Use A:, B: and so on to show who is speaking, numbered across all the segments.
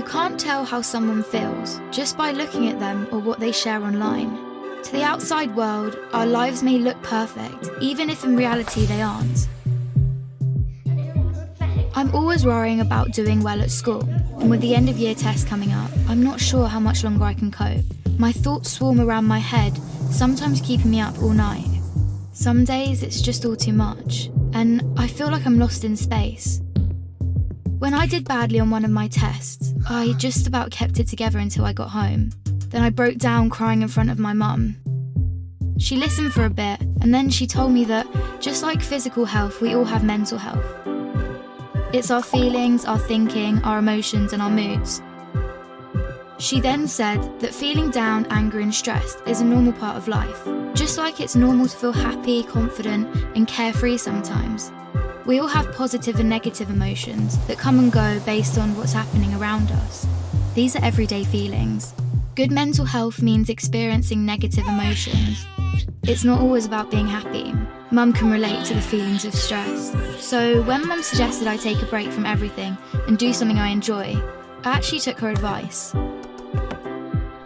A: can't tell how someone feels just by looking at them or what they share online. To the outside world, our lives may look perfect, even if in reality they aren't. I'm always worrying about doing well at school, and with the end of year test coming up, I'm not sure how much longer I can cope. My thoughts swarm around my head, sometimes keeping me up all night. Some days it's just all too much, and I feel like I'm lost in space. When I did badly on one of my tests, I just about kept it together until I got home. Then I broke down crying in front of my mum. She listened for a bit, and then she told me that, just like physical health, we all have mental health. It's our feelings, our thinking, our emotions, and our moods. She then said that feeling down, angry, and stressed is a normal part of life. Just like it's normal to feel happy, confident, and carefree sometimes. We all have positive and negative emotions that come and go based on what's happening around us. These are everyday feelings. Good mental health means experiencing negative emotions. It's not always about being happy. Mum can relate to the feelings of stress. So when Mum suggested I take a break from everything and do something I enjoy, I actually took her advice.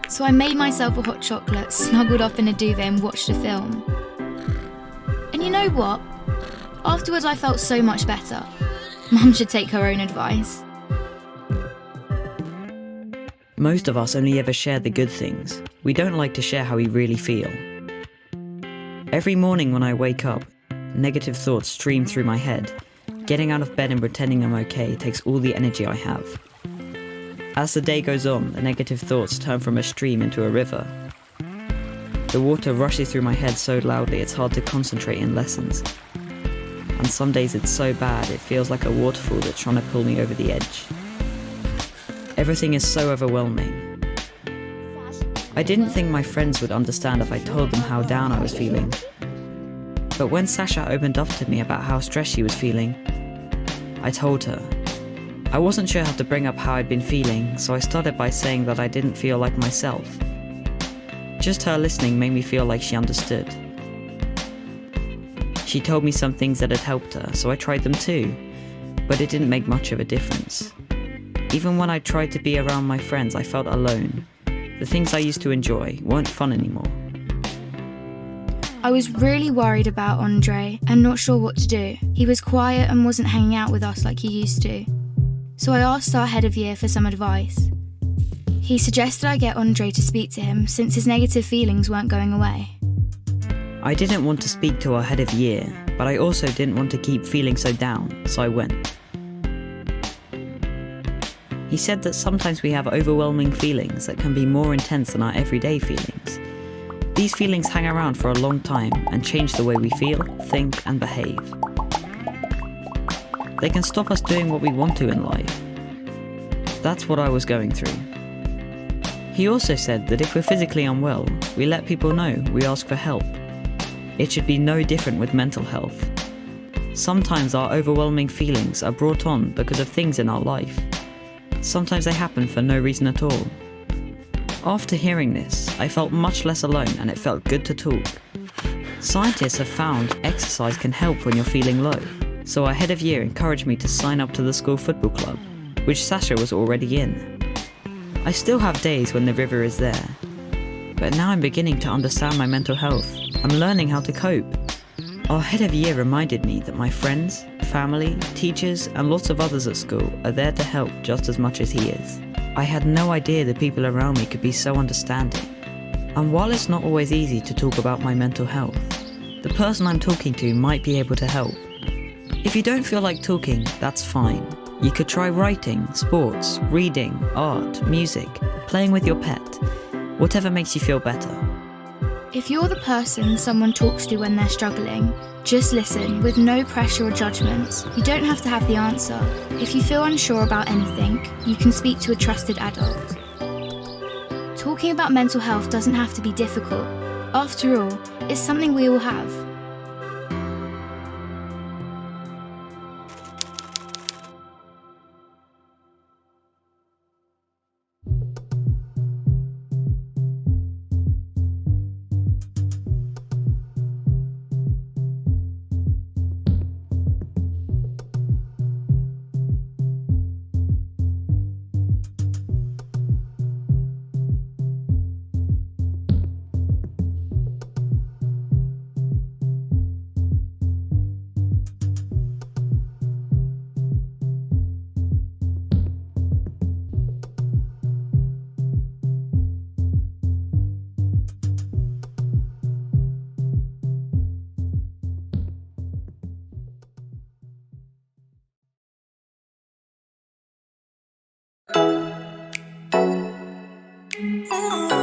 A: So I made myself a hot chocolate, snuggled up in a duvet and watched a film. And you know what? Afterwards I felt so much better. Mum should take her own advice.
B: Most of us only ever share the good things. We don't like to share how we really feel. Every morning when I wake up, negative thoughts stream through my head. Getting out of bed and pretending I'm okay takes all the energy I have. As the day goes on, the negative thoughts turn from a stream into a river. The water rushes through my head so loudly it's hard to concentrate in lessons. And some days it's so bad it feels like a waterfall that's trying to pull me over the edge. Everything is so overwhelming. I didn't think my friends would understand if I told them how down I was feeling. But when Sasha opened up to me about how stressed she was feeling, I told her. I wasn't sure how to bring up how I'd been feeling, so I started by saying that I didn't feel like myself. Just her listening made me feel like she understood. She told me some things that had helped her, so I tried them too, but it didn't make much of a difference. Even when I tried to be around my friends, I felt alone. The things I used to enjoy weren't fun anymore.
A: I was really worried about Andre and not sure what to do. He was quiet and wasn't hanging out with us like he used to. So I asked our head of year for some advice. He suggested I get Andre to speak to him since his negative feelings weren't going away.
B: I didn't want to speak to our head of year, but I also didn't want to keep feeling so down, so I went. He said that sometimes we have overwhelming feelings that can be more intense than our everyday feelings. These feelings hang around for a long time and change the way we feel, think, and behave. They can stop us doing what we want to in life. That's what I was going through. He also said that if we're physically unwell, we let people know, we ask for help. It should be no different with mental health. Sometimes our overwhelming feelings are brought on because of things in our life. Sometimes they happen for no reason at all. After hearing this, I felt much less alone and it felt good to talk. Scientists have found exercise can help when you're feeling low, so our head of year encouraged me to sign up to the school football club, which Sasha was already in. I still have days when the river is there, but now I'm beginning to understand my mental health. I'm learning how to cope. Our head of year reminded me that my friends, family, teachers, and lots of others at school are there to help just as much as he is. I had no idea the people around me could be so understanding. And while it's not always easy to talk about my mental health, the person I'm talking to might be able to help. If you don't feel like talking, that's fine. You could try writing, sports, reading, art, music, playing with your pet, whatever makes you feel better.
A: If you're the person someone talks to when they're struggling, just listen with no pressure or judgments. You don't have to have the answer. If you feel unsure about anything, you can speak to a trusted adult. Talking about mental health doesn't have to be difficult. After all, it's something we all have. you.